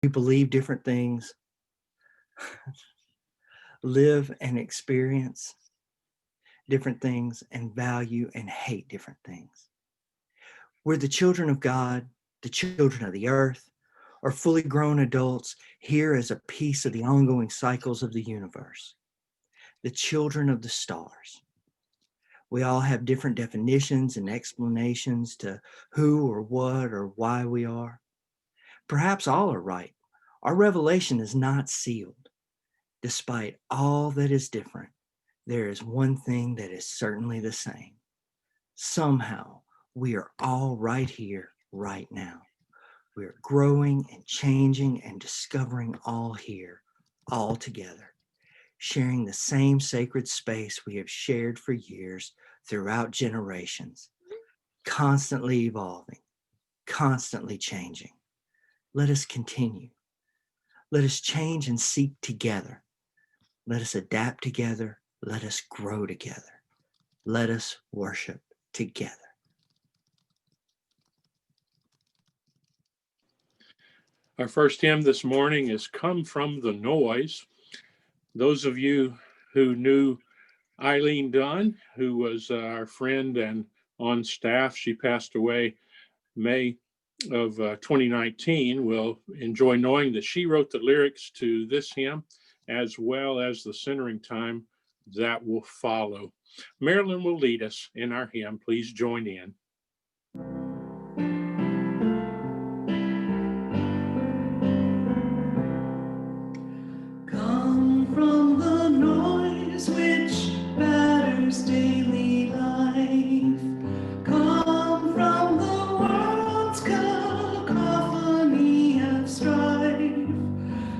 We believe different things, live and experience different things, and value and hate different things. We're the children of God, the children of the earth, or fully grown adults here as a piece of the ongoing cycles of the universe, the children of the stars. We all have different definitions and explanations to who or what or why we are. Perhaps all are right. Our revelation is not sealed. Despite all that is different, there is one thing that is certainly the same. Somehow, we are all right here, right now. We are growing and changing and discovering all here, all together, sharing the same sacred space we have shared for years throughout generations, constantly evolving, constantly changing. Let us continue. Let us change and seek together. Let us adapt together. Let us grow together. Let us worship together. Our first hymn this morning is Come From the Noise. Those of you who knew Eileen Dunn, who was our friend and on staff, she passed away May of 2019, will enjoy knowing that she wrote the lyrics to this hymn, as well as the centering time that will follow. Marilyn will lead us in our hymn. Please join in. Come from the noise which batters daily life. Come from the world's cacophony of strife.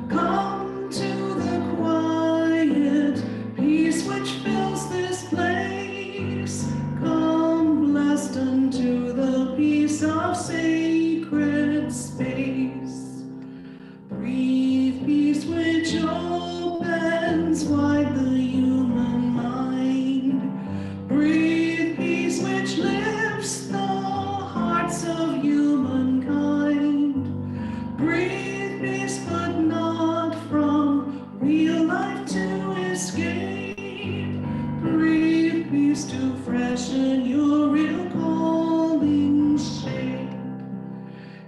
Come to the quiet peace which fills this place. Come blessed unto the peace of sacred space. Breathe peace which opens wide the human mind. Breathe peace which lifts the hearts of humankind. Breathe peace but not from real life to escape. Breathe peace to freshen your real calling shape.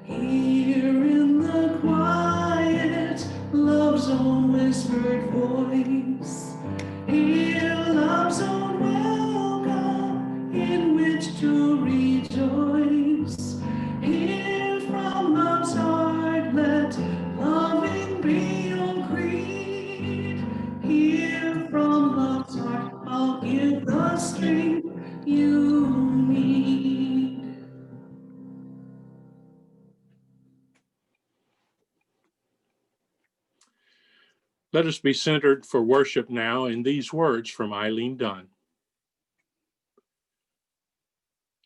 Here in the quiet, love's own whispered voice. Hear love's own welcome in which to rejoice. Hear from love's heart, let loving be your creed. Hear from love's heart, I'll give the strength you need. Let us be centered for worship now in these words from Eileen Dunn.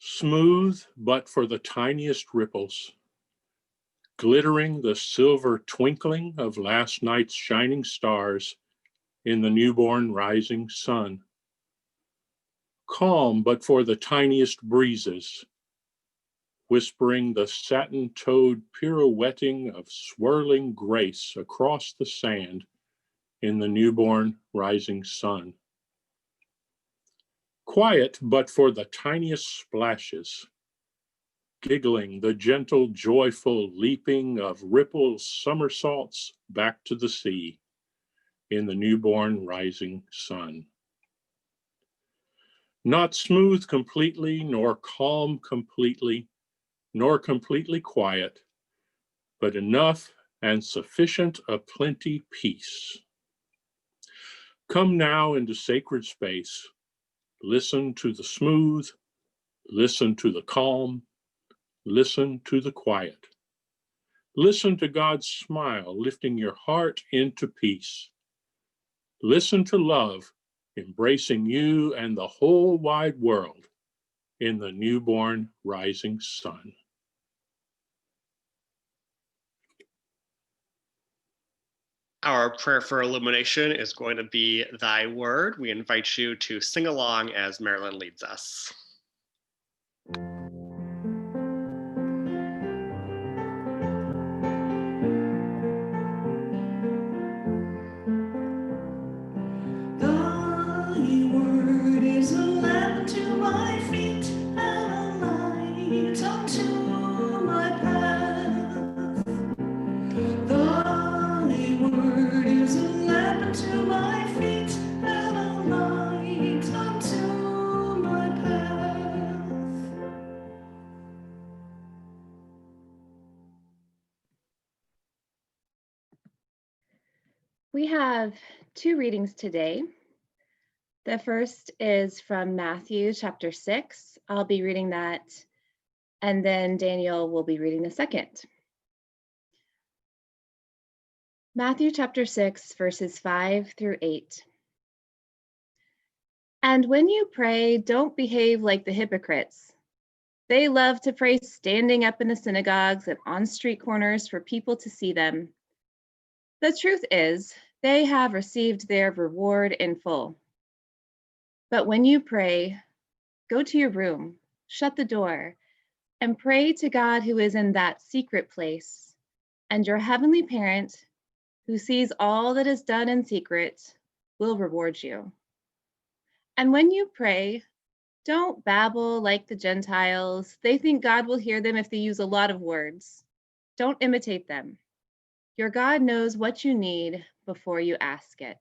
Smooth but for the tiniest ripples, glittering the silver twinkling of last night's shining stars in the newborn rising sun. Calm but for the tiniest breezes, whispering the satin-toed pirouetting of swirling grace across the sand in the newborn rising sun. Quiet but for the tiniest splashes, giggling the gentle, joyful leaping of ripples, somersaults back to the sea in the newborn rising sun. Not smooth completely, nor calm completely, nor completely quiet, but enough and sufficient a plenty peace. Come now into sacred space. Listen to the smooth, listen to the calm, listen to the quiet. Listen to God's smile lifting your heart into peace. Listen to love embracing you and the whole wide world in the newborn rising sun. Our prayer for illumination is going to be Thy Word. We invite you to sing along as Marilyn leads us. We have two readings today. The first is from Matthew chapter 6. I'll be reading that, and then Daniel will be reading the second. Matthew chapter 6, verses 5 through 8. And when you pray, don't behave like the hypocrites. They love to pray standing up in the synagogues and on street corners for people to see them. The truth is, they have received their reward in full. But when you pray, go to your room, shut the door, and pray to God who is in that secret place, and your heavenly parent, who sees all that is done in secret, will reward you. And when you pray, don't babble like the Gentiles. They think God will hear them if they use a lot of words. Don't imitate them. Your God knows what you need before you ask it.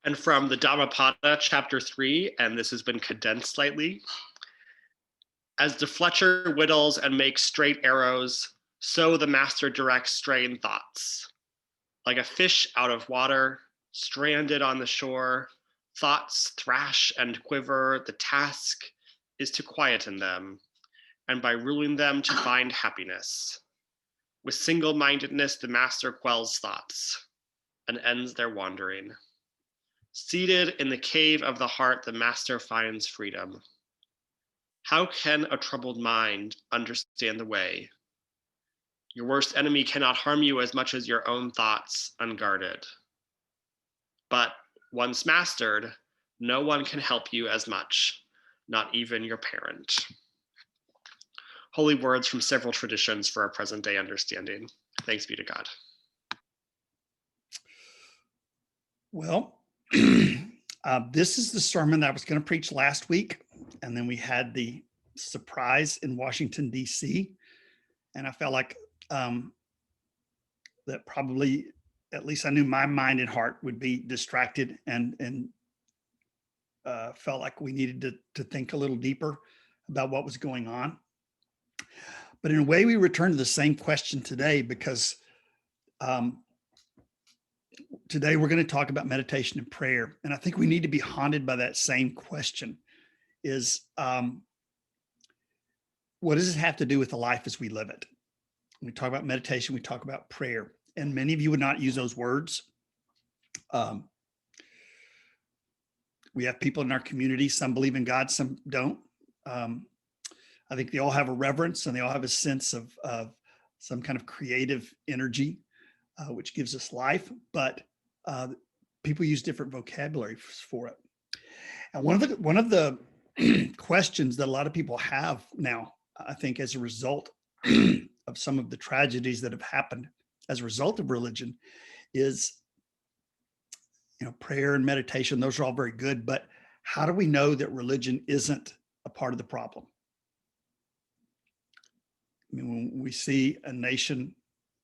And from the Dhammapada, chapter 3, and this has been condensed slightly. As the fletcher whittles and makes straight arrows, so the master directs straying thoughts. Like a fish out of water, stranded on the shore, thoughts thrash and quiver. The task is to quieten them, and by ruling them to find happiness. With single-mindedness, the master quells thoughts and ends their wandering. Seated in the cave of the heart, the master finds freedom. How can a troubled mind understand the way? Your worst enemy cannot harm you as much as your own thoughts unguarded. But once mastered, no one can help you as much, not even your parent. Holy words from several traditions for our present day understanding. Thanks be to God. Well, this is the sermon that I was going to preach last week, and then we had the surprise in Washington, D.C., and I felt like that probably, at least I knew my mind and heart would be distracted, and felt like we needed to think a little deeper about what was going on. But in a way, we return to the same question today, because today we're going to talk about meditation and prayer. And I think we need to be haunted by that same question is, what does it have to do with the life as we live it? When we talk about meditation, we talk about prayer. And many of you would not use those words. We have people in our community, some believe in God, some don't. I think they all have a reverence and they all have a sense of some kind of creative energy, which gives us life, but people use different vocabulary for it. And one of the questions that a lot of people have now, I think, as a result of some of the tragedies that have happened as a result of religion is, prayer and meditation, those are all very good, but how do we know that religion isn't a part of the problem? I mean, when we see a nation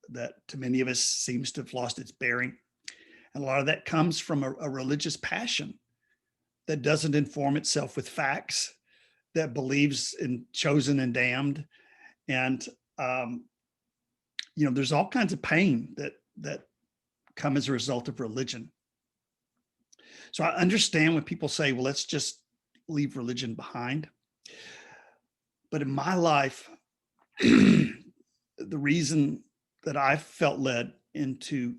that to many of us seems to have lost its bearing, and a lot of that comes from a religious passion that doesn't inform itself with facts, that believes in chosen and damned. And, there's all kinds of pain that come as a result of religion. So I understand when people say, well, let's just leave religion behind. But in my life, the reason that I felt led into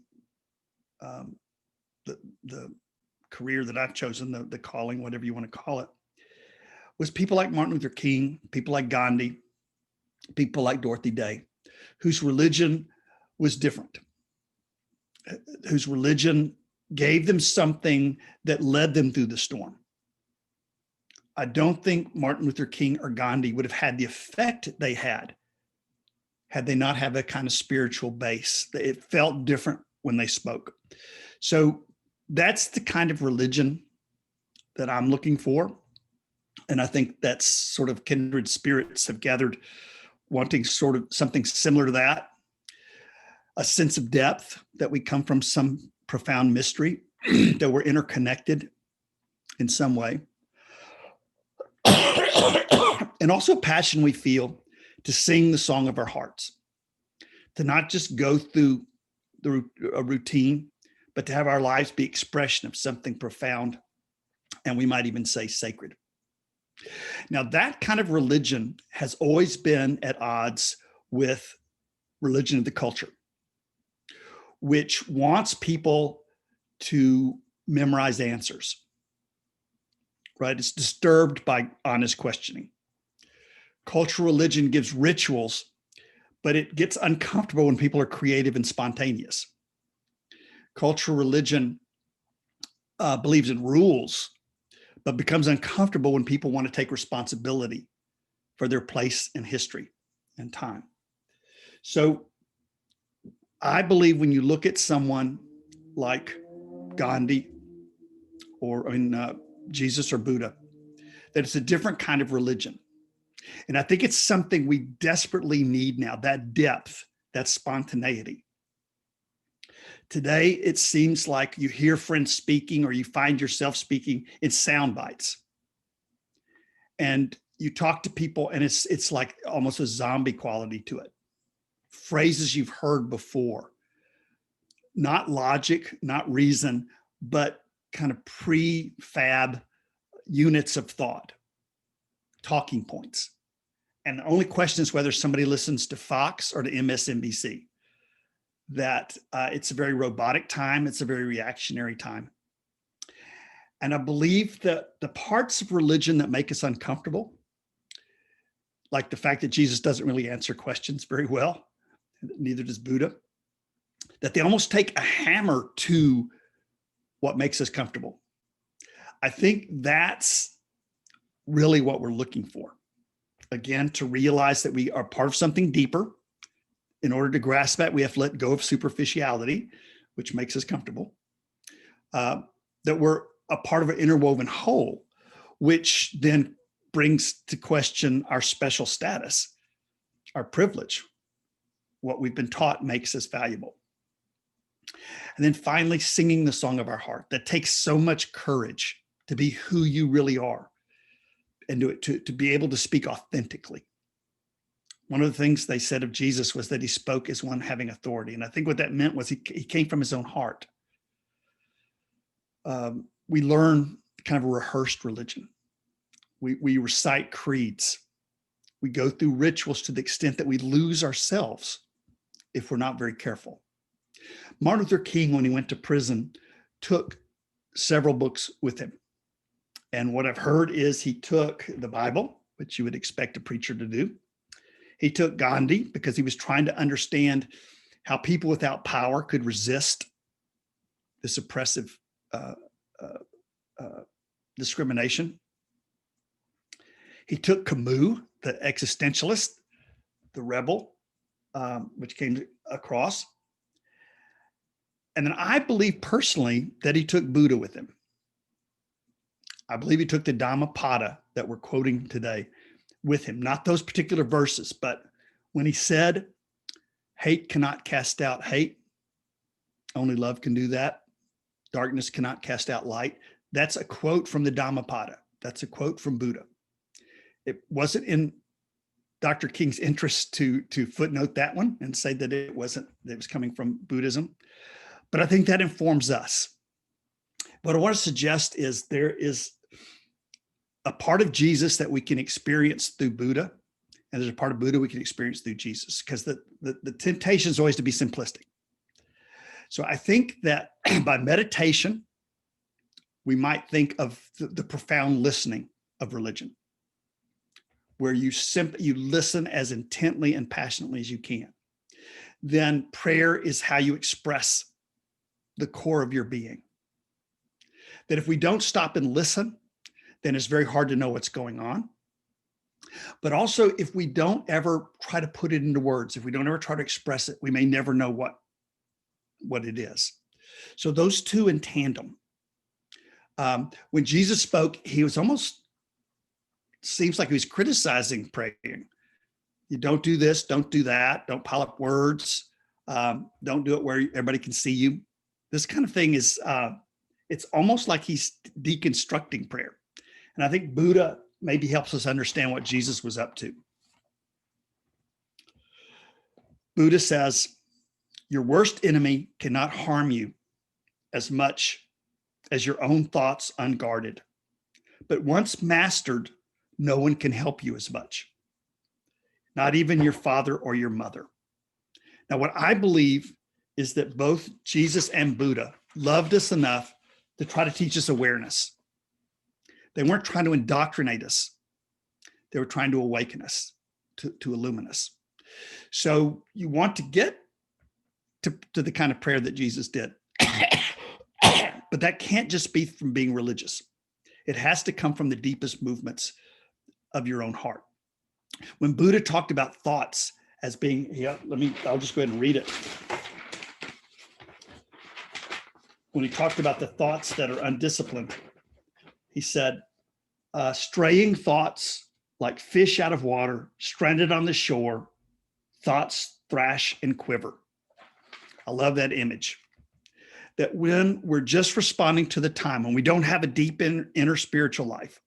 the career that I've chosen, the calling, whatever you want to call it, was people like Martin Luther King, people like Gandhi, people like Dorothy Day, whose religion was different, whose religion gave them something that led them through the storm. I don't think Martin Luther King or Gandhi would have had the effect they had they not have a kind of spiritual base. It felt different when they spoke. So that's the kind of religion that I'm looking for. And I think that's sort of kindred spirits have gathered wanting sort of something similar to that, a sense of depth, that we come from some profound mystery, that we're interconnected in some way. And also passion we feel to sing the song of our hearts. to not just go through a routine, but to have our lives be expression of something profound, and we might even say sacred. Now, that kind of religion has always been at odds with religion of the culture, which wants people to memorize answers, right? It's disturbed by honest questioning. Cultural religion gives rituals, but it gets uncomfortable when people are creative and spontaneous. Cultural religion believes in rules, but becomes uncomfortable when people want to take responsibility for their place in history and time. So I believe when you look at someone like Gandhi or Jesus or Buddha, that it's a different kind of religion. And I think it's something we desperately need now, that depth, that spontaneity. Today, it seems like you hear friends speaking or you find yourself speaking in sound bites. And you talk to people and it's like almost a zombie quality to it. Phrases you've heard before, not logic, not reason, but kind of prefab units of thought, talking points. And the only question is whether somebody listens to Fox or to MSNBC. That it's a very robotic time. It's a very reactionary time. And I believe that the parts of religion that make us uncomfortable, like the fact that Jesus doesn't really answer questions very well, neither does Buddha, that they almost take a hammer to what makes us comfortable. I think that's really what we're looking for. Again, to realize that we are part of something deeper. In order to grasp that, we have to let go of superficiality, which makes us comfortable. That we're a part of an interwoven whole, which then brings to question our special status, our privilege. What we've been taught makes us valuable. And then finally, singing the song of our heart. That takes so much courage to be who you really are and to be able to speak authentically. One of the things they said of Jesus was that he spoke as one having authority. And I think what that meant was he came from his own heart. We learn kind of a rehearsed religion. We recite creeds. We go through rituals to the extent that we lose ourselves if we're not very careful. Martin Luther King, when he went to prison, took several books with him. And what I've heard is he took the Bible, which you would expect a preacher to do. He took Gandhi because he was trying to understand how people without power could resist this oppressive discrimination. He took Camus, the existentialist, the rebel, which came across. And then I believe personally that he took Buddha with him. I believe he took the Dhammapada that we're quoting today with him, not those particular verses, but when he said, hate cannot cast out hate, only love can do that. Darkness cannot cast out light. That's a quote from the Dhammapada. That's a quote from Buddha. It wasn't in Dr. King's interest to footnote that one and say that it was coming from Buddhism, but I think that informs us. What I want to suggest is there is a part of Jesus that we can experience through Buddha, and there's a part of Buddha we can experience through Jesus, because the temptation is always to be simplistic. So I think that by meditation, we might think of the profound listening of religion, where you listen as intently and passionately as you can. Then prayer is how you express the core of your being. That if we don't stop and listen, then it's very hard to know what's going on. But also, if we don't ever try to put it into words, if we don't ever try to express it, we may never know what it is. So those two in tandem. When Jesus spoke, he was seems like he was criticizing praying. You don't do this, don't do that, don't pile up words, don't do it where everybody can see you. This kind of thing is, it's almost like he's deconstructing prayer. And I think Buddha maybe helps us understand what Jesus was up to. Buddha says, your worst enemy cannot harm you as much as your own thoughts unguarded. But once mastered, no one can help you as much, not even your father or your mother. Now, what I believe is that both Jesus and Buddha loved us enough to try to teach us awareness. They weren't trying to indoctrinate us. They were trying to awaken us, to illumine us. So you want to get to the kind of prayer that Jesus did. But that can't just be from being religious. It has to come from the deepest movements of your own heart. When Buddha talked about thoughts as being, I'll just go ahead and read it. When he talked about the thoughts that are undisciplined, he said, straying thoughts like fish out of water, stranded on the shore, thoughts thrash and quiver. I love that image. That when we're just responding to the time, when we don't have a deep inner spiritual life,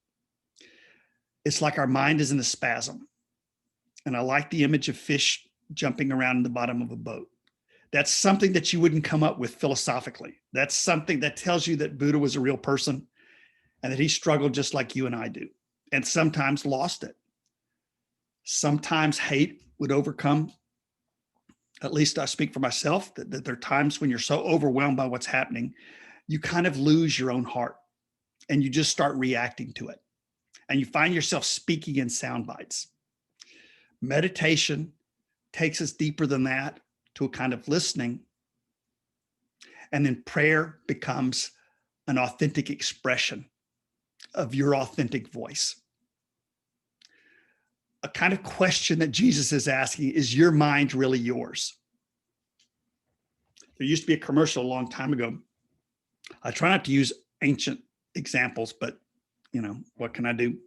it's like our mind is in a spasm. And I like the image of fish jumping around in the bottom of a boat. That's something that you wouldn't come up with philosophically. That's something that tells you that Buddha was a real person and that he struggled just like you and I do, and sometimes lost it. Sometimes hate would overcome. At least I speak for myself, that there are times when you're so overwhelmed by what's happening, you kind of lose your own heart and you just start reacting to it. And you find yourself speaking in sound bites. Meditation takes us deeper than that to a kind of listening. And then prayer becomes an authentic expression of your authentic voice. A kind of question that Jesus is asking, is your mind really yours? There used to be a commercial a long time ago. I try not to use ancient examples, but what can I do?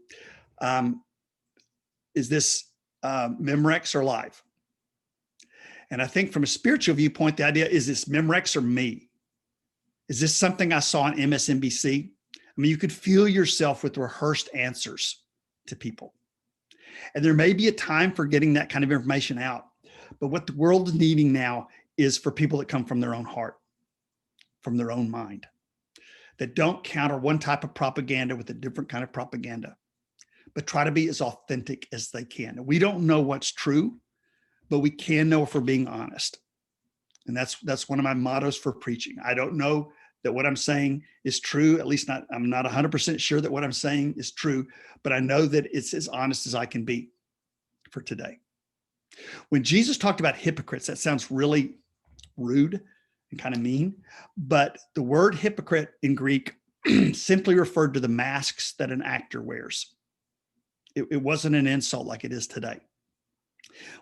Is this Memorex or live? And I think from a spiritual viewpoint, the idea is this Memorex or me? Is this something I saw on MSNBC? I mean, you could feel yourself with rehearsed answers to people. And there may be a time for getting that kind of information out. But what the world is needing now is for people that come from their own heart, from their own mind, that don't counter one type of propaganda with a different kind of propaganda, but try to be as authentic as they can. We don't know what's true, but we can know if we're being honest. And that's one of my mottos for preaching. I don't know that what I'm saying is true, at least I'm not 100% sure that what I'm saying is true, but I know that it's as honest as I can be for today. When Jesus talked about hypocrites, that sounds really rude and kind of mean, but the word hypocrite in Greek simply referred to the masks that an actor wears. It wasn't an insult like it is today.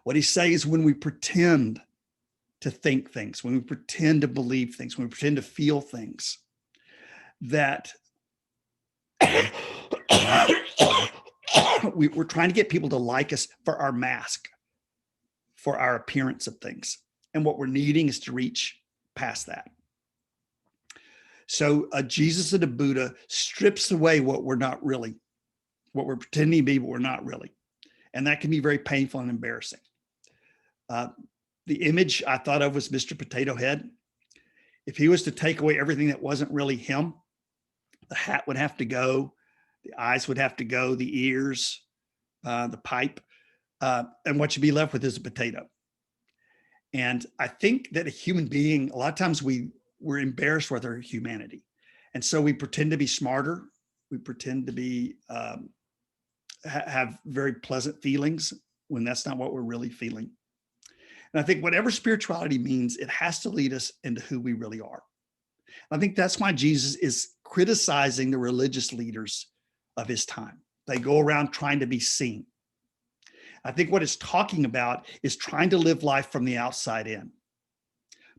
What he's saying is when we pretend to think things, when we pretend to believe things, when we pretend to feel things, that we're trying to get people to like us for our mask, for our appearance of things. And what we're needing is to reach past that. So Jesus and the Buddha strips away what we're not really, what we're pretending to be, but we're not really. And that can be very painful and embarrassing. The image I thought of was Mr. Potato Head. If he was to take away everything that wasn't really him, the hat would have to go, the eyes would have to go, the ears, the pipe, and what you'd be left with is a potato. And I think that a human being, a lot of times we're embarrassed with our humanity. And so we pretend to be smarter. We pretend to be, have very pleasant feelings when that's not what we're really feeling. And I think whatever spirituality means, it has to lead us into who we really are. I think that's why Jesus is criticizing the religious leaders of his time. They go around trying to be seen. I think what it's talking about is trying to live life from the outside in.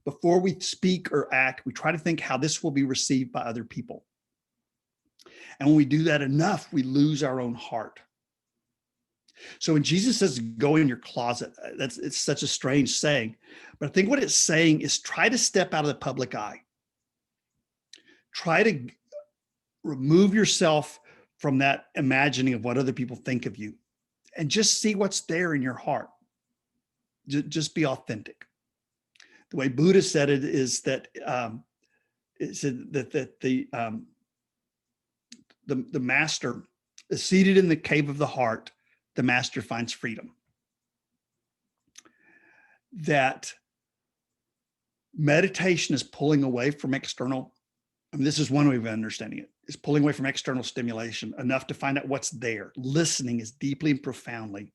Before we speak or act, we try to think how this will be received by other people. And when we do that enough, we lose our own heart. So when Jesus says, go in your closet, it's such a strange saying, but I think what it's saying is try to step out of the public eye. Try to remove yourself from that imagining of what other people think of you and just see what's there in your heart. Just be authentic. The way Buddha said it is that the master is seated in the cave of the heart. The master finds freedom. That meditation is pulling away from external. I mean, this is one way of understanding it. Is pulling away from external stimulation enough to find out what's there. Listening is deeply and profoundly.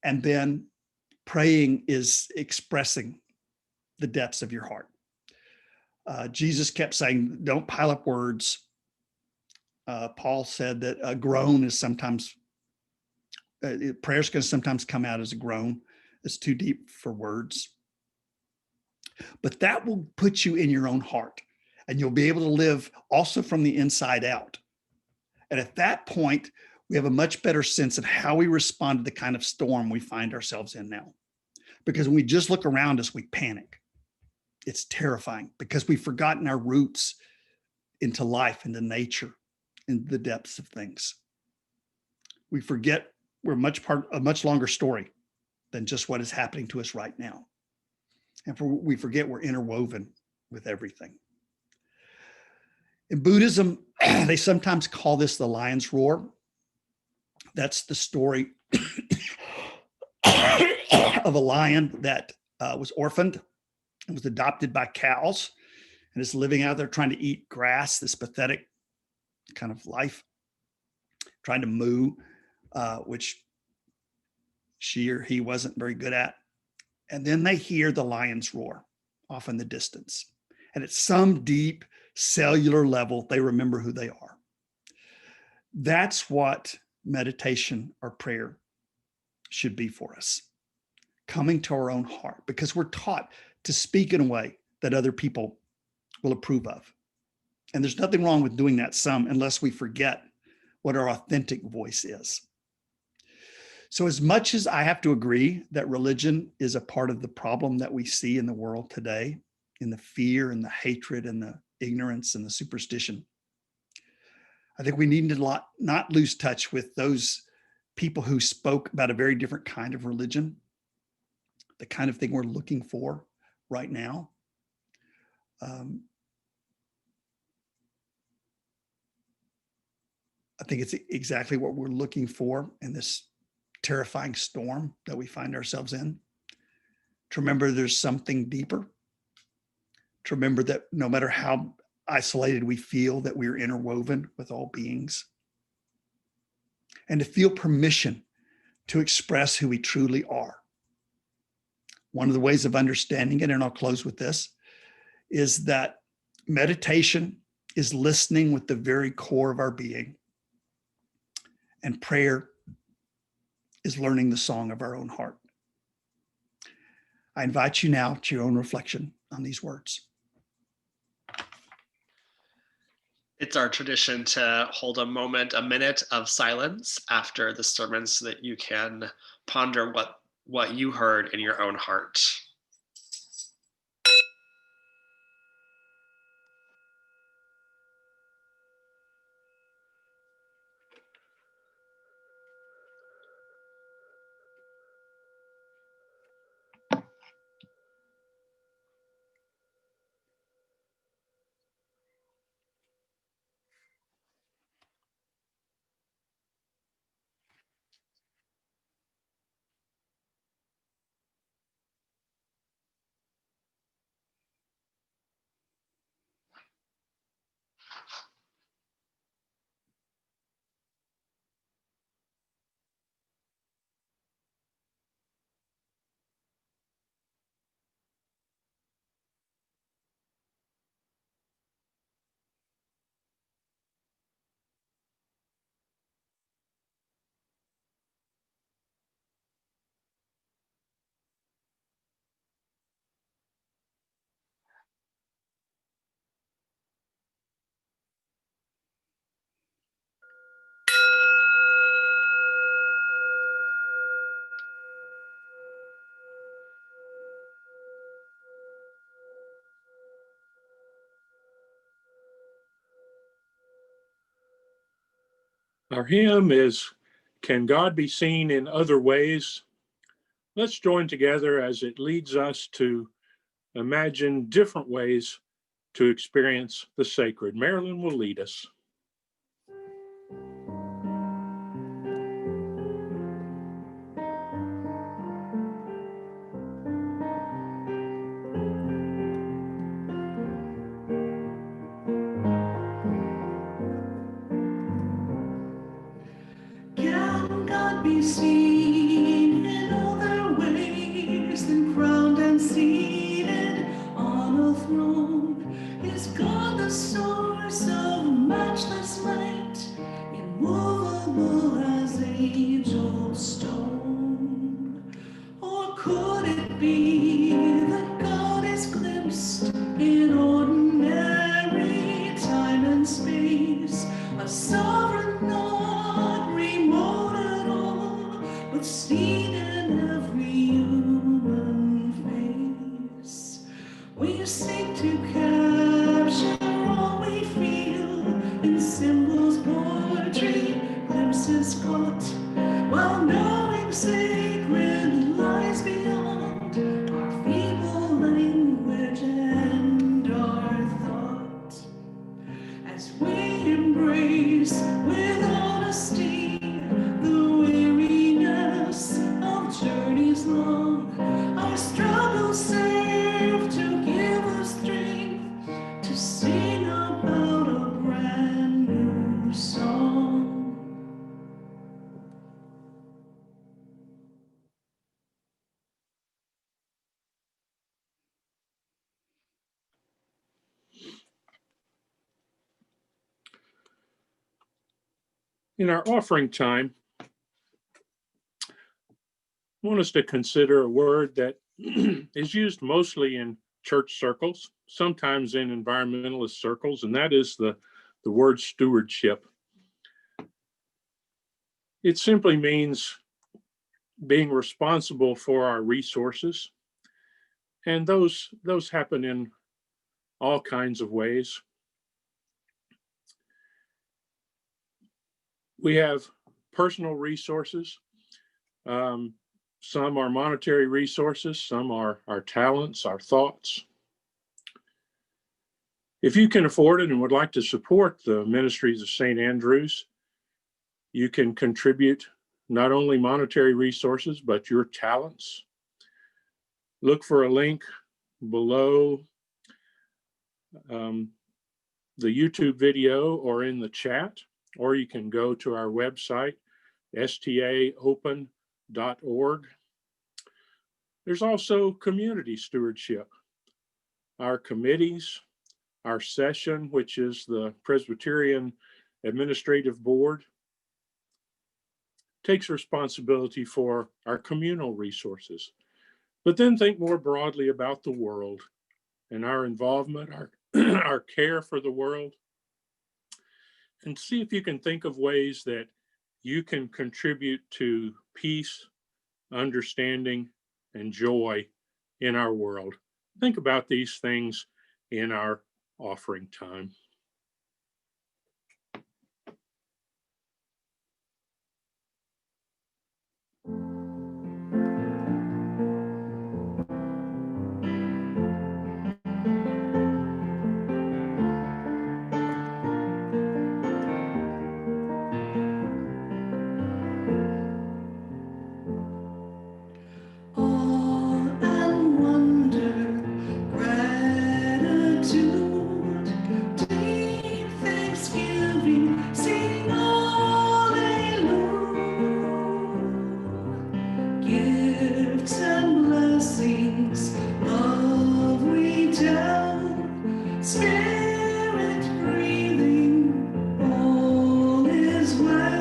And then praying is expressing the depths of your heart. Jesus kept saying, don't pile up words. Paul said that a groan is sometimes, prayers can sometimes come out as a groan. It's too deep for words. But that will put you in your own heart, and you'll be able to live also from the inside out. And at that point, we have a much better sense of how we respond to the kind of storm we find ourselves in now. Because when we just look around us, we panic. It's terrifying because we've forgotten our roots into life, into nature, into the depths of things. We forget we're a much longer story than just what is happening to us right now. And we forget we're interwoven with everything. In Buddhism, they sometimes call this the lion's roar. That's the story of a lion that was orphaned and was adopted by cows and is living out there trying to eat grass, this pathetic kind of life, trying to moo, which she or he wasn't very good at. And then they hear the lion's roar off in the distance. And at some deep cellular level, they remember who they are. That's what meditation or prayer should be for us. Coming to our own heart, because we're taught to speak in a way that other people will approve of. And there's nothing wrong with doing that some, unless we forget what our authentic voice is. So as much as I have to agree that religion is a part of the problem that we see in the world today, in the fear and the hatred and the ignorance and the superstition, I think we need to not lose touch with those people who spoke about a very different kind of religion, the kind of thing we're looking for right now. I think it's exactly what we're looking for in this terrifying storm that we find ourselves in. To remember there's something deeper. To remember that no matter how isolated we feel, that we're interwoven with all beings. And to feel permission to express who we truly are. One of the ways of understanding it, and I'll close with this, is that meditation is listening with the very core of our being. And prayer is learning the song of our own heart. I invite you now to your own reflection on these words. It's our tradition to hold a minute of silence after the sermon so that you can ponder what you heard in your own heart. Our hymn is, Can God Be Seen in Other Ways? Let's join together as it leads us to imagine different ways to experience the sacred. Marilyn will lead us. Can God be seen in other ways than crowned and seated on a throne? Is God the source of matchless light, immovable as age-old stone? Or could it be that God is glimpsed in ordinary time and space, a sovereign not remote at all, but seen in every human face? We seek to capture all we feel in symbols, poetry, glimpses caught, while knowing sacred lies beyond our feeble language and our thought. As we embrace with honesty the weariness of journeys long, our struggles serve to give us strength to sing about a brand new song. In our offering time, I want us to consider a word that is used mostly in church circles, sometimes in environmentalist circles, and that is the word stewardship. It simply means being responsible for our resources, and those happen in all kinds of ways. We have personal resources. Some are monetary resources, some are our talents, our thoughts. If you can afford it and would like to support the ministries of St. Andrew's, you can contribute not only monetary resources, but your talents. Look for a link below the YouTube video or in the chat, or you can go to our website, staopen.org. There's also community stewardship. Our committees, our session, which is the Presbyterian Administrative Board, takes responsibility for our communal resources. But then think more broadly about the world and our involvement, our care for the world, and see if you can think of ways that you can contribute to peace, understanding, and joy in our world. Think about these things in our offering time. Awe and wonder, gratitude, deep thanksgiving, sing hallelujah. Gifts and blessings, love we tell, spirit breathing, all is well.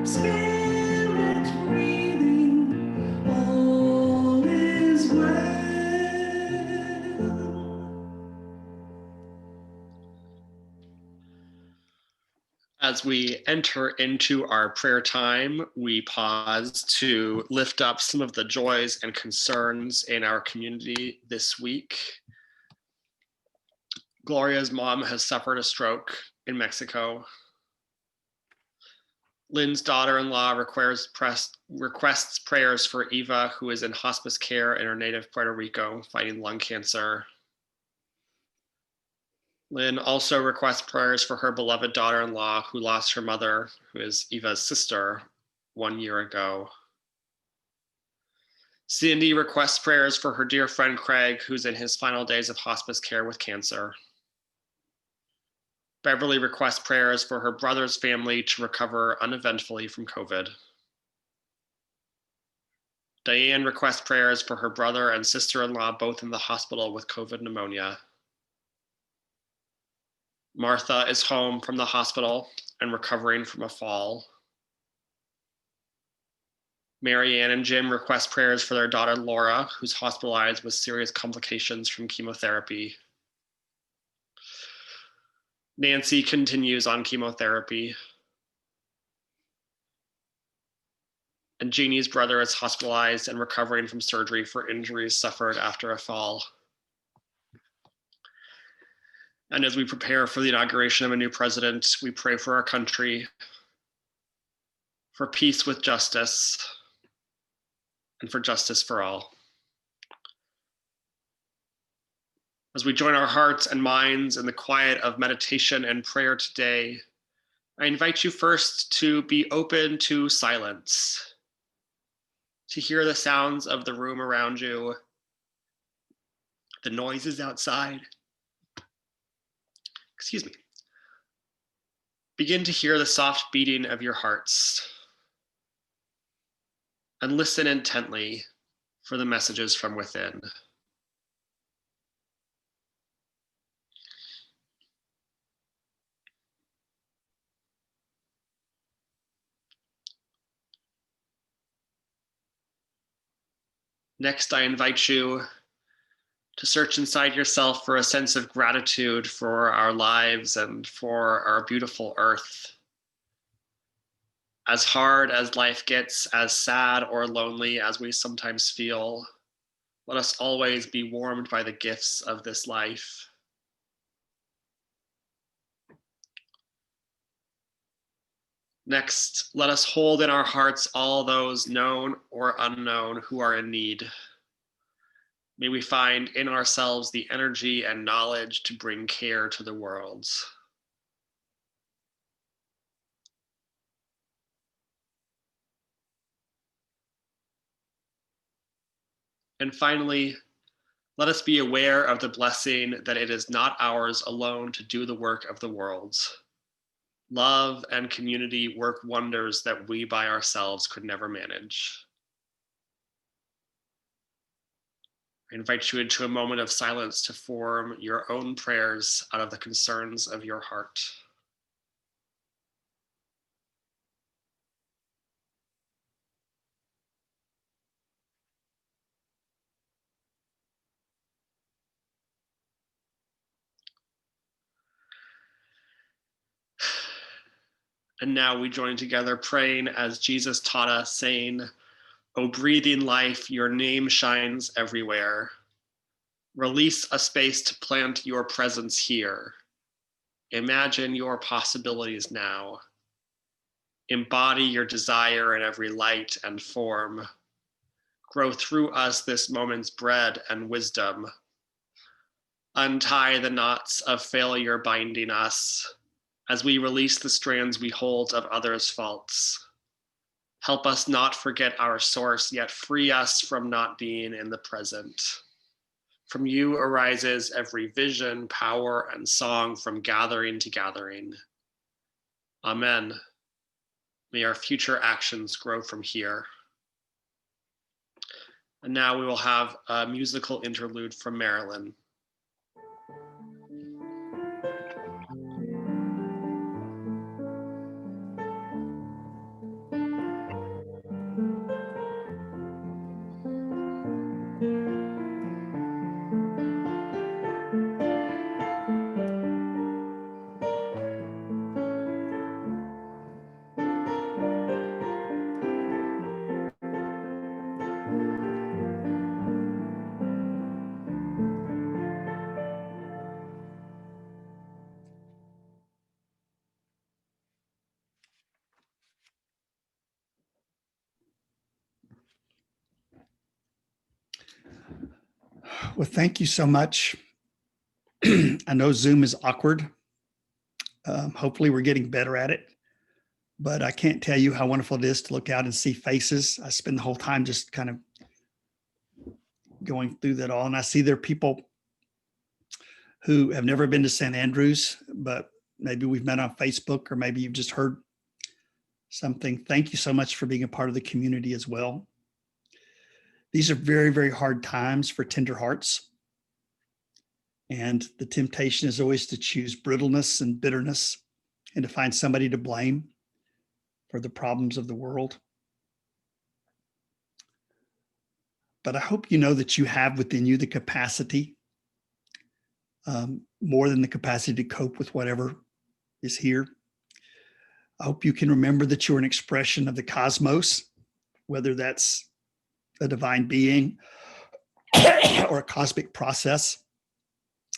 Spirit breathing, all is well. As we enter into our prayer time, we pause to lift up some of the joys and concerns in our community this week. Gloria's mom has suffered a stroke in Mexico. Lynn's daughter-in-law requests prayers for Eva, who is in hospice care in her native Puerto Rico, fighting lung cancer. Lynn also requests prayers for her beloved daughter-in-law, who lost her mother, who is Eva's sister, 1 year ago. Cindy requests prayers for her dear friend Craig, who's in his final days of hospice care with cancer. Beverly requests prayers for her brother's family to recover uneventfully from COVID. Diane requests prayers for her brother and sister-in-law, both in the hospital with COVID pneumonia. Martha is home from the hospital and recovering from a fall. Marianne and Jim request prayers for their daughter Laura, who's hospitalized with serious complications from chemotherapy. Nancy continues on chemotherapy. And Jeannie's brother is hospitalized and recovering from surgery for injuries suffered after a fall. And as we prepare for the inauguration of a new president, we pray for our country, for peace with justice, and for justice for all. As we join our hearts and minds in the quiet of meditation and prayer today, I invite you first to be open to silence, to hear the sounds of the room around you, the noises outside. Excuse me. Begin to hear the soft beating of your hearts and listen intently for the messages from within. Next, I invite you to search inside yourself for a sense of gratitude for our lives and for our beautiful earth. As hard as life gets, as sad or lonely as we sometimes feel, let us always be warmed by the gifts of this life. Next, let us hold in our hearts all those known or unknown who are in need. May we find in ourselves the energy and knowledge to bring care to the world. And finally, let us be aware of the blessing that it is not ours alone to do the work of the world. Love and community work wonders that we by ourselves could never manage. I invite you into a moment of silence to form your own prayers out of the concerns of your heart. And now we join together praying as Jesus taught us, saying, "O breathing life, your name shines everywhere. Release a space to plant your presence here. Imagine your possibilities now. Embody your desire in every light and form. Grow through us this moment's bread and wisdom. Untie the knots of failure binding us as we release the strands we hold of others' faults. Help us not forget our source, yet free us from not being in the present. From you arises every vision, power, and song from gathering to gathering. Amen. May our future actions grow from here." And now we will have a musical interlude from Marilyn. Well, thank you so much. I know Zoom is awkward. Hopefully we're getting better at it, but I can't tell you how wonderful it is to look out and see faces. I spend the whole time just kind of going through that all, and I see there are people who have never been to St. Andrews, but maybe we've met on Facebook, or maybe you've just heard something. Thank you so much for being a part of the community as well. These are very, very hard times for tender hearts. And the temptation is always to choose brittleness and bitterness and to find somebody to blame for the problems of the world. But I hope you know that you have within you the capacity, more than the capacity to cope with whatever is here. I hope you can remember that you're an expression of the cosmos, whether that's a divine being or a cosmic process.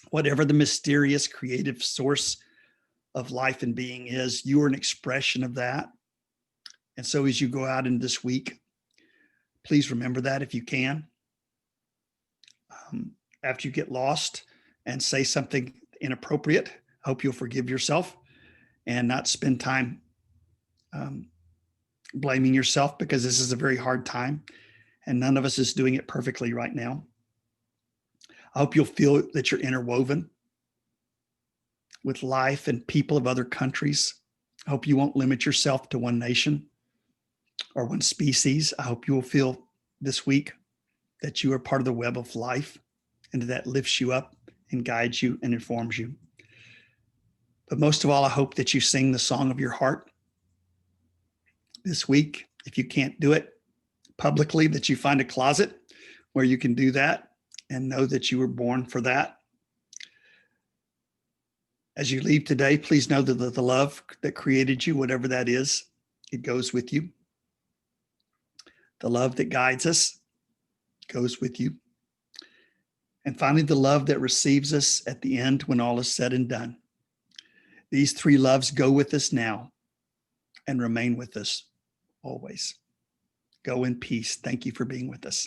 Whatever the mysterious creative source of life and being is, you are an expression of that. And so as you go out in this week, please remember that if you can. After you get lost and say something inappropriate, I hope you'll forgive yourself and not spend time blaming yourself, because this is a very hard time and none of us is doing it perfectly right now. I hope you'll feel that you're interwoven with life and people of other countries. I hope you won't limit yourself to one nation or one species. I hope you will feel this week that you are part of the web of life and that lifts you up and guides you and informs you. But most of all, I hope that you sing the song of your heart this week. If you can't do it publicly, that you find a closet where you can do that and know that you were born for that. As you leave today, please know that the love that created you, whatever that is, it goes with you. The love that guides us goes with you. And finally, the love that receives us at the end when all is said and done. These three loves go with us now and remain with us always. Go in peace. Thank you for being with us.